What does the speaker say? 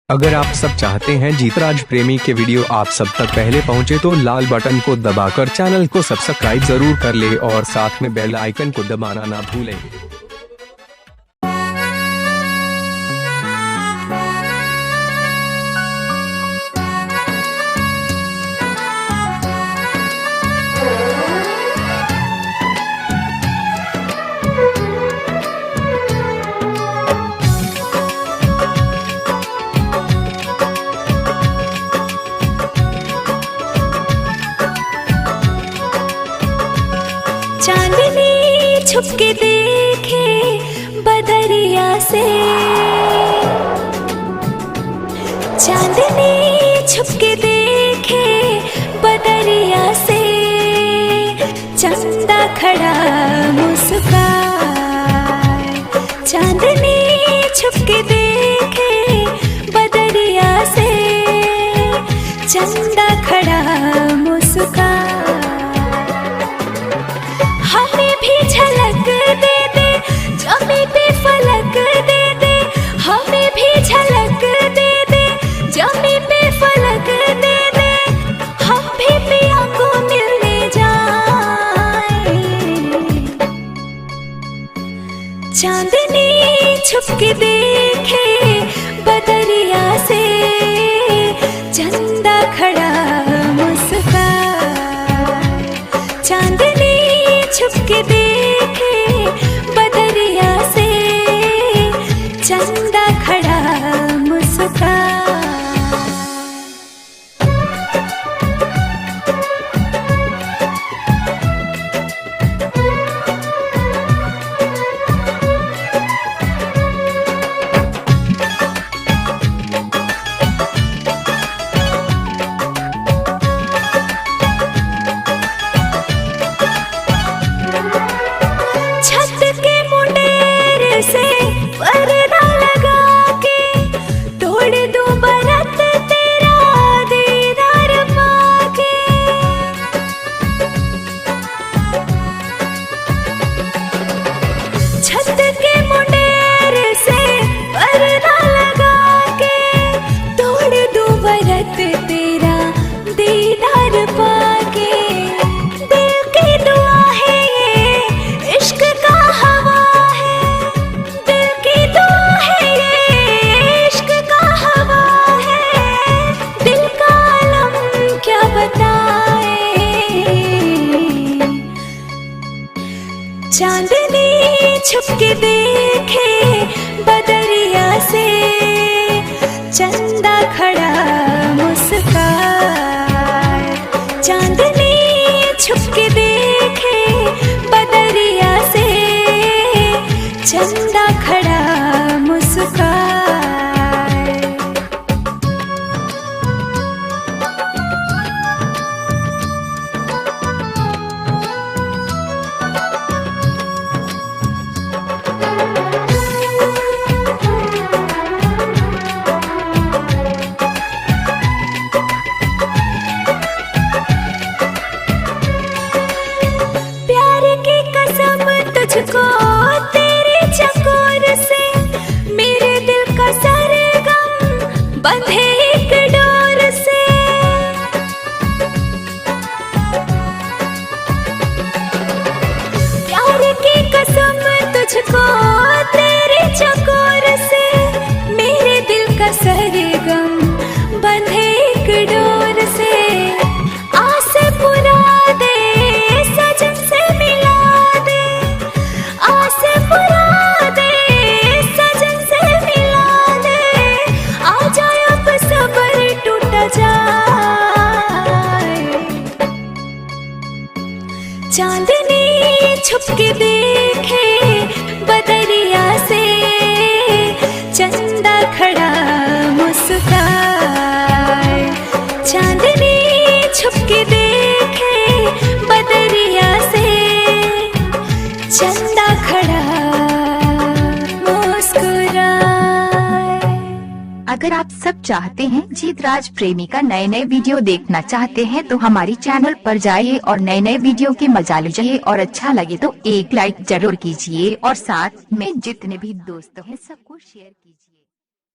अगर आप सब चाहते हैं जीतराज प्रेमी के वीडियो आप सब तक पहले पहुंचे तो लाल बटन को दबाकर चैनल को सब्सक्राइब जरूर कर ले और साथ में बेल आइकन को दबाना ना भूलें। चांदनी छुपके देखे बदरिया से, चांदनी छुपके देखे बदरिया से, चंदा खड़ा मुस्काए। चांदनी छुपके देखे बदरिया से, चंदा खड़ा मुस्काए। हमें भी झलक दे दे जमी पे फलक दे दे, हमें भी झलक दे दे जमी पे फलक दे दे, हम भी पिया को मिलने जाए। चांदनी छुपके देखे बदरिया से, चंदा खड़ा मुस्काए। चांदनी छुपके देखे बदरिया से, चंदा खड़ा मुस्काए। छत के मुंडेर से पर्दा लगा के, तोड़ दूं बरत तेरा दीदार पाके। छत के मुंडेर से पर्दा लगा के, तोड़ दूं बरत तेरा दीदार पाके। दिल की दुआ है ये इश्क का हवा है, दिल की दुआ है ये इश्क का हवा है, दिल का आलम क्या बताए। चांदनी छुपके देखे बदरिया से, चंदा खड़ा मुस्काए। चांदनी छुपके देखे बदरिया से, चंदा खड़ा मुस्काए। प्यार की कसम तुझको तेरे चकोर से, मेरे दिल का सरगम बंधे एक डोर से। प्यार की कसम तुझको तेरे चकोर से, मेरे दिल का सरगम बंधे एक डोर से। आस पुरा दे सजन से मिला दे, आस पुरा दे सजन से मिला दे, आ जाए अब सबर टूट जाए। चांदनी छुपके देखे बदरिया से, चंदा खड़ा मुस्काए। चांदनी छुपके देखे बदरिया से, चंदा खड़ा मुस्कुराए। अगर आप सब चाहते हैं जीतराज प्रेमी का नए नए वीडियो देखना चाहते हैं तो हमारी चैनल पर जाइए और नए नए वीडियो के मजा लीजिए, और अच्छा लगे तो एक लाइक जरूर कीजिए और साथ में जितने भी दोस्त हैं सबको शेयर कीजिए।